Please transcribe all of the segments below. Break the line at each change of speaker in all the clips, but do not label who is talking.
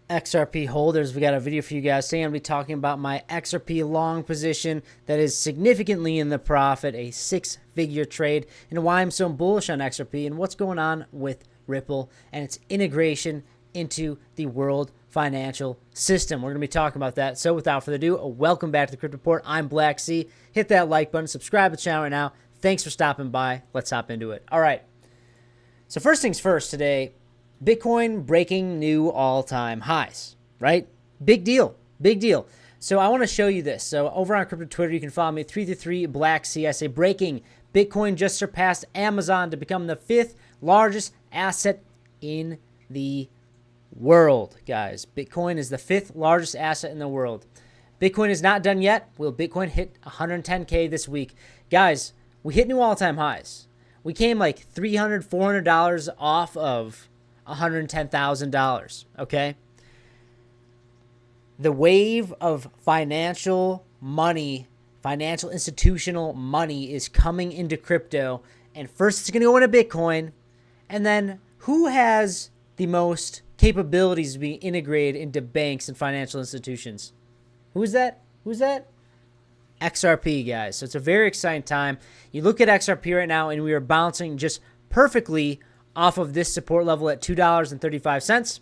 XRP holders, we got a video for you guys. Today I'm going to be talking about my XRP long position that is significantly in the profit, a six-figure trade, and why I'm so bullish on XRP and what's going on with Ripple and its integration into the world financial system. We're going to be talking about that. So without further ado, welcome back to the Crypto Report. I'm maxi. Hit that like button, subscribe to the channel right now. Thanks for stopping by. Let's hop into it. All right. So first things first today, Bitcoin breaking new all-time highs, right? Big deal, big deal. So I want to show you this. So over on Crypto Twitter, you can follow me at 333 maxi. I say breaking, Bitcoin just surpassed Amazon to become the fifth largest asset in the world, guys. Bitcoin is the fifth largest asset in the world. Bitcoin is not done yet. Will Bitcoin hit 110K this week? Guys, we hit new all-time highs. We came like $300, $400 off of $110,000, okay? The wave of financial money, financial institutional money is coming into crypto, and first it's going to go into Bitcoin, and then who has the most capabilities to be integrated into banks and financial institutions? Who's that? Who's that? XRP, guys. So it's a very exciting time. You look at XRP right now, and we are bouncing just perfectly off of this support level at $2.35.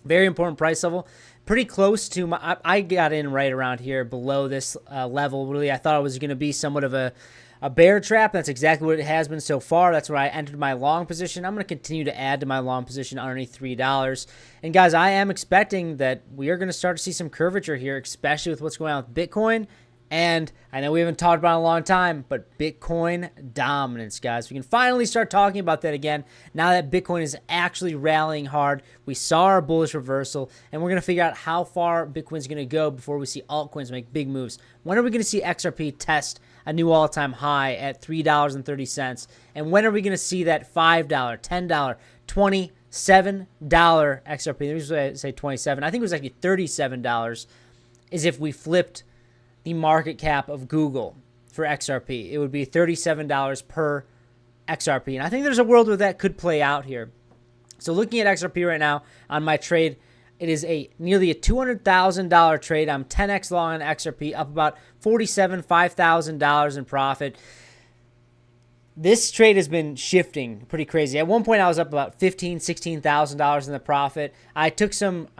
Very important price level. Pretty close to my, I got in right around here below this level. Really, I thought it was going to be somewhat of a bear trap. That's exactly what it has been so far. That's where I entered my long position. I'm going to continue to add to my long position underneath $3. And guys, I am expecting that we are going to start to see some curvature here, especially with what's going on with Bitcoin. And I know we haven't talked about it in a long time, but Bitcoin dominance, guys. We can finally start talking about that again now that Bitcoin is actually rallying hard. We saw our bullish reversal, and we're going to figure out how far Bitcoin's going to go before we see altcoins make big moves. When are we going to see XRP test a new all-time high at $3.30? And when are we going to see that $5, $10, $27 XRP? Usually I say 27. I think it was actually $37 is if we flipped the market cap of Google for XRP. It would be $37 per XRP. And I think there's a world where that could play out here. So looking at XRP right now on my trade, it is nearly a $200,000 trade. I'm 10x long on XRP, up about $5,000 in profit. This trade has been shifting pretty crazy. At one point, I was up about $15,000, $16,000 in the profit. I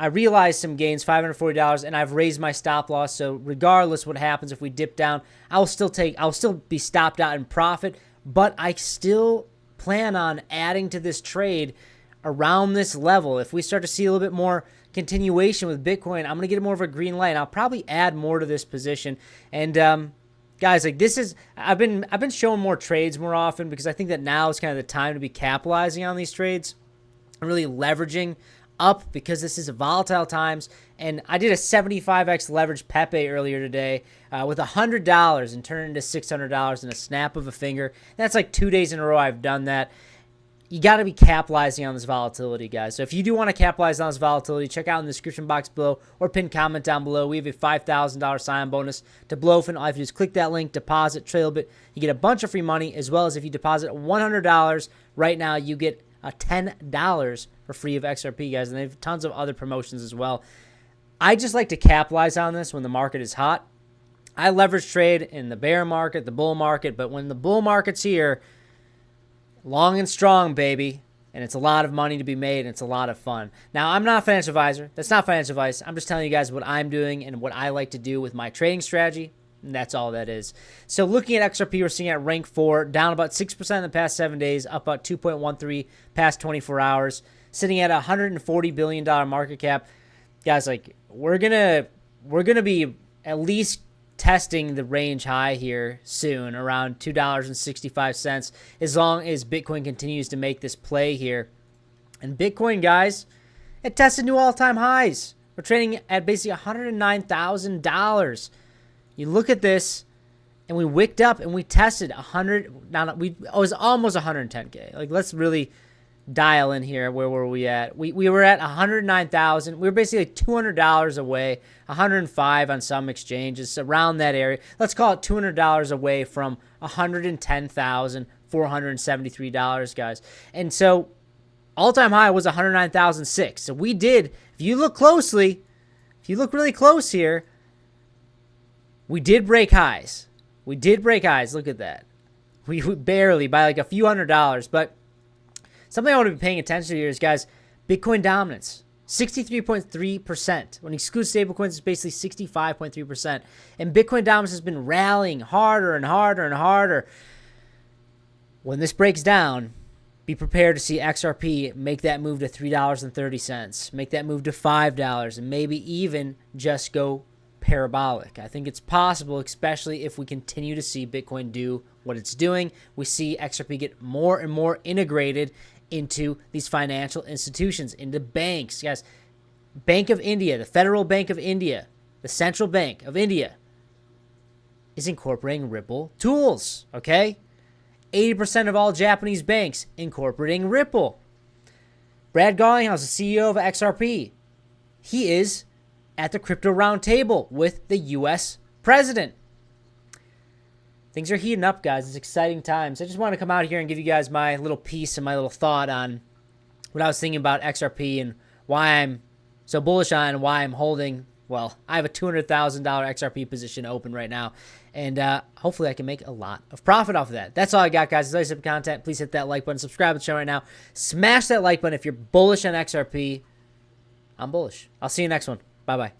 realized some gains, $540, and I've raised my stop loss. So regardless what happens if we dip down, I'll still be stopped out in profit. But I still plan on adding to this trade around this level. If we start to see a little bit more continuation with Bitcoin, I'm going to get more of a green light. I'll probably add more to this position. And guys, like this is, I've been showing more trades more often because I think that now is kind of the time to be capitalizing on these trades and really leveraging up because this is volatile times. And I did a 75x leverage Pepe earlier today with $100 and turned it into $600 in a snap of a finger. That's like 2 days in a row I've done that. You got to be capitalizing on this volatility, guys. So if you do want to capitalize on this volatility, check out in the description box below or pinned comment down below. We have a $5,000 sign bonus to blow. All you have to do is click that link, deposit, Trailbit. You get a bunch of free money, as well as if you deposit $100 right now, you get $10 for free of XRP, guys. And they have tons of other promotions as well. I just like to capitalize on this when the market is hot. I leverage trade in the bear market, the bull market, but when the bull market's here, long and strong, baby. And it's a lot of money to be made, and it's a lot of fun. Now, I'm not a financial advisor. That's not financial advice. I'm just telling you guys what I'm doing and what I like to do with my trading strategy. And that's all that is. So looking at XRP, we're seeing at rank 4, down about 6% in the past 7 days, up about 2.13 past 24 hours, sitting at a $140 billion market cap. Guys, like we're gonna be at least testing the range high here soon, around $2.65, as long as Bitcoin continues to make this play here. And Bitcoin, guys, it tested new all-time highs. We're trading at basically $109,000. You look at this, and we wicked up and we tested 100. Now it was almost 110K. Like, let's really dial in here. Where were we at? We were at 109,000. We were basically $200 away, 105 on some exchanges, around that area. Let's call it $200 away from $110,473, guys. And so All-time high was 109,006. So we did, if you look closely, if you look really close here, we did break highs. We did break highs. Look at that. We barely, by like a few $100s. But something I want to be paying attention to here is, guys, Bitcoin dominance. 63.3%. When you exclude stablecoins, it's basically 65.3%. And Bitcoin dominance has been rallying harder and harder and harder. When this breaks down, be prepared to see XRP make that move to $3.30, make that move to $5, and maybe even just go parabolic. I think it's possible, especially if we continue to see Bitcoin do what it's doing. We see XRP get more and more integrated into these financial institutions, into banks. Guys, Bank of India, the Federal Bank of India, the Central Bank of India is incorporating Ripple tools, okay? 80% of all Japanese banks incorporating Ripple. Brad Garlinghouse, the CEO of XRP, he is at the crypto round table with the U.S. president. Things are heating up, guys. It's exciting times. I just want to come out here and give you guys my little piece and my little thought on what I was thinking about XRP and why I'm so bullish on and why I'm holding. Well, I have a $200,000 XRP position open right now, and hopefully I can make a lot of profit off of that. That's all I got, guys. If you like some content, please hit that like button. Subscribe to the channel right now. Smash that like button if you're bullish on XRP. I'm bullish. I'll see you next one. Bye-bye.